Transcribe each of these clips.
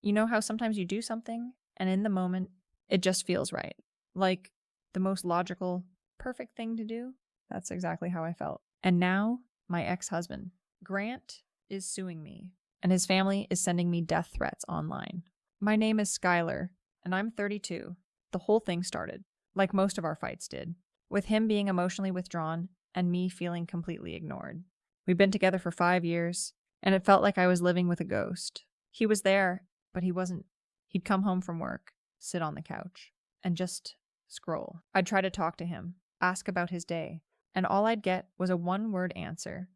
You know how sometimes you do something and in the moment it just feels right? Like the most logical, perfect thing to do? That's exactly how I felt. And now, my ex-husband, Grant, is suing me, and his family is sending me death threats online. My name is Skylar, and I'm 32. The whole thing started, like most of our fights did, with him being emotionally withdrawn and me feeling completely ignored. We've been together for 5 years, and it felt like I was living with a ghost. He was there, but he wasn't. He'd come home from work, sit on the couch, and just scroll. I'd try to talk to him, ask about his day, and all I'd get was a one-word answer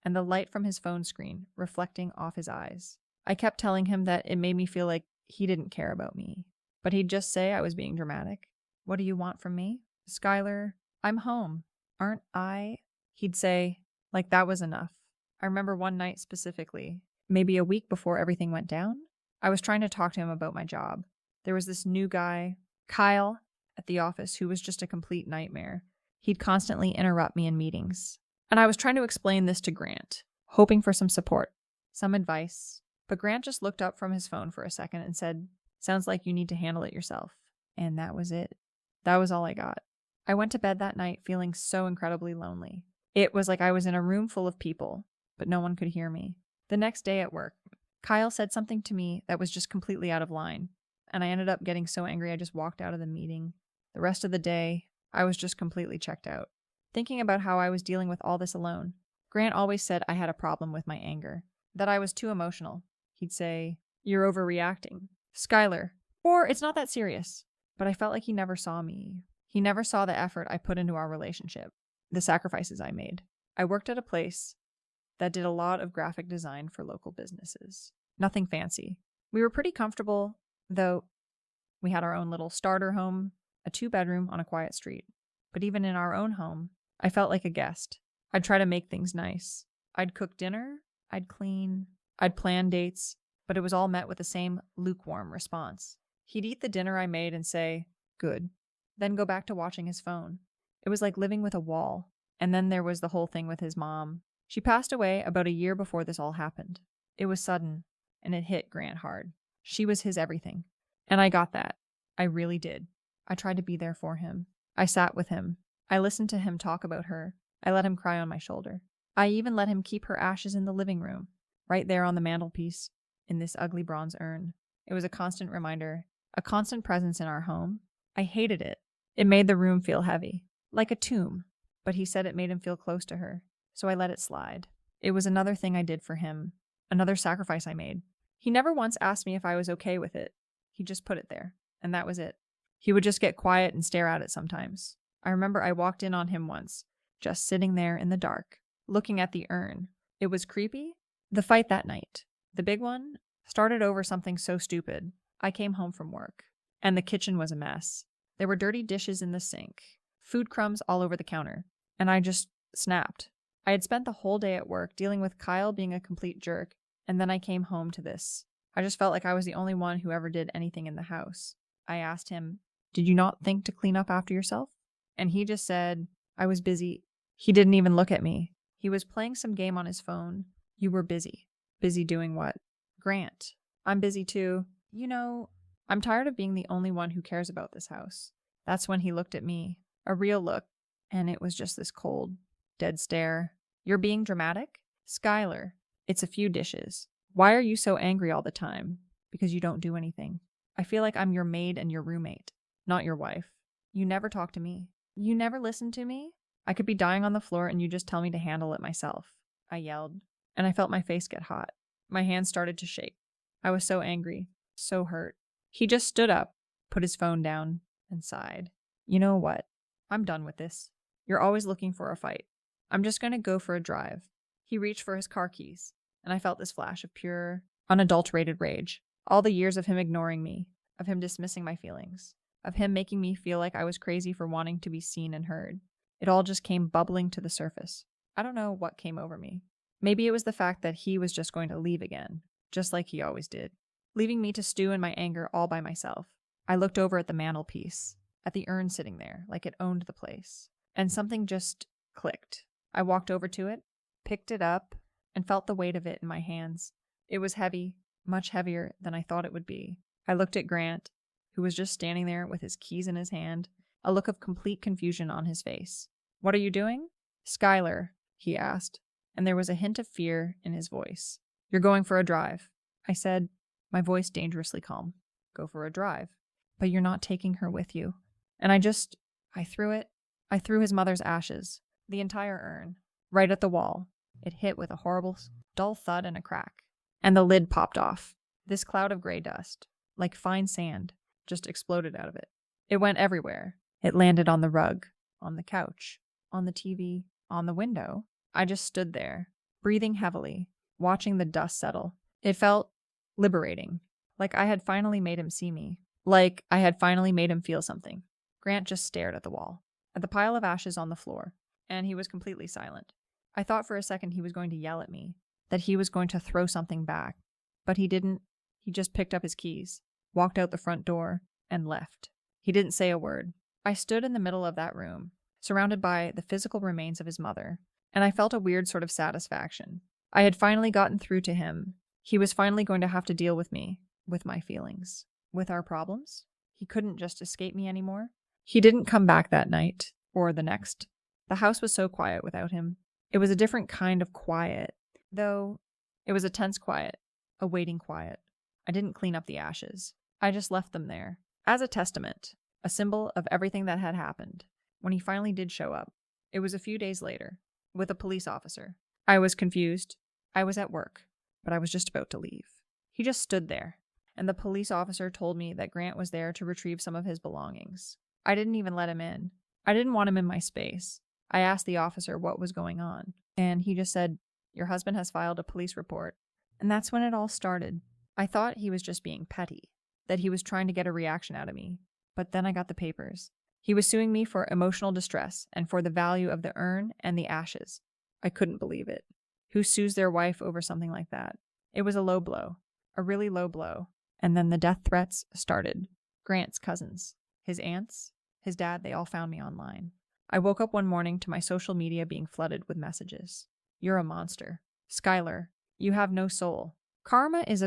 and the light from his phone screen reflecting off his eyes. I kept telling him that it made me feel like he didn't care about me, but he'd just say I was being dramatic. What do you want from me? Skylar, I'm home. Aren't I? He'd say, like that was enough. I remember one night specifically, maybe a week before everything went down, I was trying to talk to him about my job. There was this new guy, Kyle, at the office who was just a complete nightmare. He'd constantly interrupt me in meetings. And I was trying to explain this to Grant, hoping for some support, some advice. But Grant just looked up from his phone for a second and said, "Sounds like you need to handle it yourself." And that was it. That was all I got. I went to bed that night feeling so incredibly lonely. It was like I was in a room full of people, but no one could hear me. The next day at work, Kyle said something to me that was just completely out of line, and I ended up getting so angry I just walked out of the meeting. The rest of the day, I was just completely checked out. Thinking about how I was dealing with all this alone, Grant always said I had a problem with my anger, that I was too emotional. He'd say, "You're overreacting, Skylar," or "It's not that serious." But I felt like he never saw me. He never saw the effort I put into our relationship, the sacrifices I made. I worked at a place that did a lot of graphic design for local businesses. Nothing fancy. We were pretty comfortable, though. We had our own little starter home, a 2-bedroom on a quiet street. But even in our own home, I felt like a guest. I'd try to make things nice. I'd cook dinner, I'd clean, I'd plan dates, but it was all met with the same lukewarm response. He'd eat the dinner I made and say, "Good," then go back to watching his phone. It was like living with a wall. And then there was the whole thing with his mom. She passed away about a year before this all happened. It was sudden, and it hit Grant hard. She was his everything. And I got that. I really did. I tried to be there for him. I sat with him. I listened to him talk about her. I let him cry on my shoulder. I even let him keep her ashes in the living room, right there on the mantelpiece, in this ugly bronze urn. It was a constant reminder, a constant presence in our home. I hated it. It made the room feel heavy, like a tomb. But he said it made him feel close to her, so I let it slide. It was another thing I did for him, another sacrifice I made. He never once asked me if I was okay with it. He just put it there, and that was it. He would just get quiet and stare at it sometimes. I remember I walked in on him once, just sitting there in the dark, looking at the urn. It was creepy. The fight that night, the big one, started over something so stupid. I came home from work, and the kitchen was a mess. There were dirty dishes in the sink, food crumbs all over the counter, and I just snapped. I had spent the whole day at work dealing with Kyle being a complete jerk, and then I came home to this. I just felt like I was the only one who ever did anything in the house. I asked him, "Did you not think to clean up after yourself?" And he just said, "I was busy." He didn't even look at me. He was playing some game on his phone. "You were busy." Busy doing what? "Grant, I'm busy too. I'm tired of being the only one who cares about this house." That's when he looked at me, a real look, and it was just this cold, dead stare. "You're being dramatic? Skylar, it's a few dishes. Why are you so angry all the time? Because you don't do anything. I feel like I'm your maid and your roommate, not your wife. You never talk to me. You never listen to me. I could be dying on the floor and you just tell me to handle it myself." I yelled, and I felt my face get hot. My hands started to shake. I was so angry, so hurt. He just stood up, put his phone down, and sighed. "You know what? I'm done with this. You're always looking for a fight. I'm just going to go for a drive." He reached for his car keys, and I felt this flash of pure, unadulterated rage. All the years of him ignoring me, of him dismissing my feelings, of him making me feel like I was crazy for wanting to be seen and heard. It all just came bubbling to the surface. I don't know what came over me. Maybe it was the fact that he was just going to leave again, just like he always did, leaving me to stew in my anger all by myself. I looked over at the mantelpiece, at the urn sitting there, like it owned the place, and something just clicked. I walked over to it, picked it up, and felt the weight of it in my hands. It was heavy, much heavier than I thought it would be. I looked at Grant, who was just standing there with his keys in his hand, a look of complete confusion on his face. "What are you doing?" "Skylar," he asked, and there was a hint of fear in his voice. "You're going for a drive," I said, my voice dangerously calm. "Go for a drive. But you're not taking her with you." And I threw it. I threw his mother's ashes, the entire urn, right at the wall. It hit with a horrible, dull thud and a crack. And the lid popped off. This cloud of gray dust, like fine sand, just exploded out of it. It went everywhere. It landed on the rug, on the couch, on the TV, on the window. I just stood there, breathing heavily, watching the dust settle. It felt liberating, like I had finally made him see me, like I had finally made him feel something. Grant just stared at the wall, at the pile of ashes on the floor, and he was completely silent. I thought for a second he was going to yell at me, that he was going to throw something back, but he didn't. He just picked up his keys, walked out the front door, and left. He didn't say a word. I stood in the middle of that room, surrounded by the physical remains of his mother, and I felt a weird sort of satisfaction. I had finally gotten through to him. He was finally going to have to deal with me, with my feelings, with our problems. He couldn't just escape me anymore. He didn't come back that night, or the next. The house was so quiet without him. It was a different kind of quiet, though it was a tense quiet, a waiting quiet. I didn't clean up the ashes. I just left them there, as a testament, a symbol of everything that had happened. When he finally did show up, it was a few days later, with a police officer. I was confused. I was at work, but I was just about to leave. He just stood there, and the police officer told me that Grant was there to retrieve some of his belongings. I didn't even let him in. I didn't want him in my space. I asked the officer what was going on, and he just said, "Your husband has filed a police report." And that's when it all started. I thought he was just being petty, that he was trying to get a reaction out of me. But then I got the papers. He was suing me for emotional distress and for the value of the urn and the ashes. I couldn't believe it. Who sues their wife over something like that? It was a low blow, a really low blow. And then the death threats started. Grant's cousins, his aunts, his dad, they all found me online. I woke up one morning to my social media being flooded with messages. "You're a monster. Skylar, you have no soul. Karma is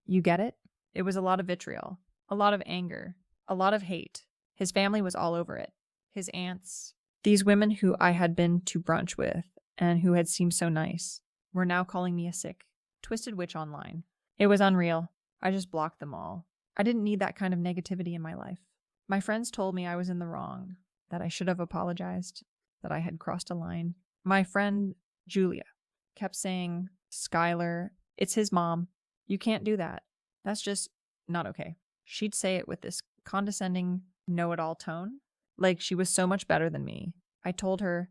you get it?" It was a lot of vitriol, a lot of anger, a lot of hate. His family was all over it. His aunts, these women who I had been to brunch with and who had seemed so nice, were now calling me a sick, twisted witch online. It was unreal. I just blocked them all. I didn't need that kind of negativity in my life. My friends told me I was in the wrong, that I should have apologized, that I had crossed a line. My friend, Julia, kept saying, "Skylar, it's his mom. You can't do that. That's just not okay." She'd say it with this condescending, know-it-all tone, like she was so much better than me. I told her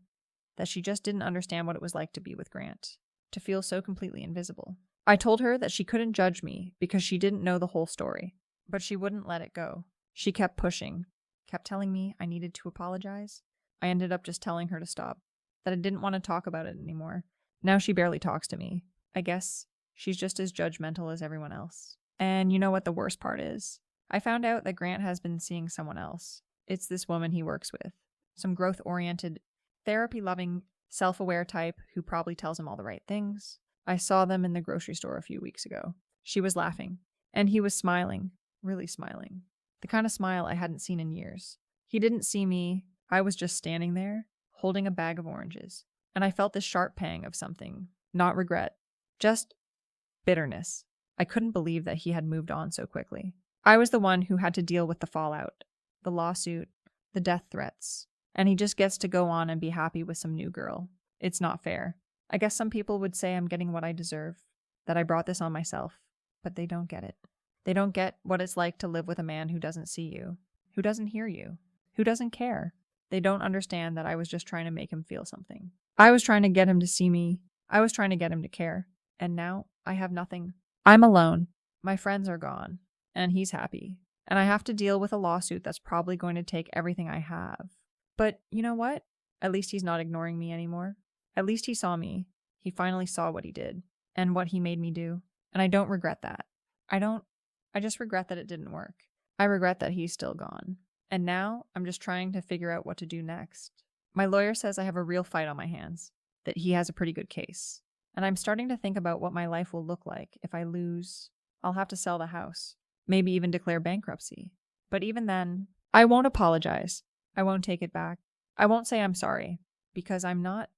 that she just didn't understand what it was like to be with Grant, to feel so completely invisible. I told her that she couldn't judge me because she didn't know the whole story, but she wouldn't let it go. She kept pushing, kept telling me I needed to apologize. I ended up just telling her to stop, that I didn't want to talk about it anymore. Now she barely talks to me. I guess she's just as judgmental as everyone else. And you know what the worst part is? I found out that Grant has been seeing someone else. It's this woman he works with. Some growth-oriented, therapy-loving, self-aware type who probably tells him all the right things. I saw them in the grocery store a few weeks ago. She was laughing, and he was smiling, really smiling. The kind of smile I hadn't seen in years. He didn't see me. I was just standing there, holding a bag of oranges, and I felt this sharp pang of something, not regret, just bitterness. I couldn't believe that he had moved on so quickly. I was the one who had to deal with the fallout, the lawsuit, the death threats, and he just gets to go on and be happy with some new girl. It's not fair. I guess some people would say I'm getting what I deserve, that I brought this on myself, but they don't get it. They don't get what it's like to live with a man who doesn't see you, who doesn't hear you, who doesn't care. They don't understand that I was just trying to make him feel something. I was trying to get him to see me. I was trying to get him to care. And now I have nothing. I'm alone. My friends are gone. And he's happy. And I have to deal with a lawsuit that's probably going to take everything I have. But you know what? At least he's not ignoring me anymore. At least he saw me. He finally saw what he did and what he made me do. And I don't regret that. I just regret that it didn't work. I regret that he's still gone. And now I'm just trying to figure out what to do next. My lawyer says I have a real fight on my hands, that he has a pretty good case. And I'm starting to think about what my life will look like if I lose I'll have to sell the house, maybe even declare bankruptcy. But even then, I won't apologize. I won't take it back. I won't say I'm sorry, because I'm not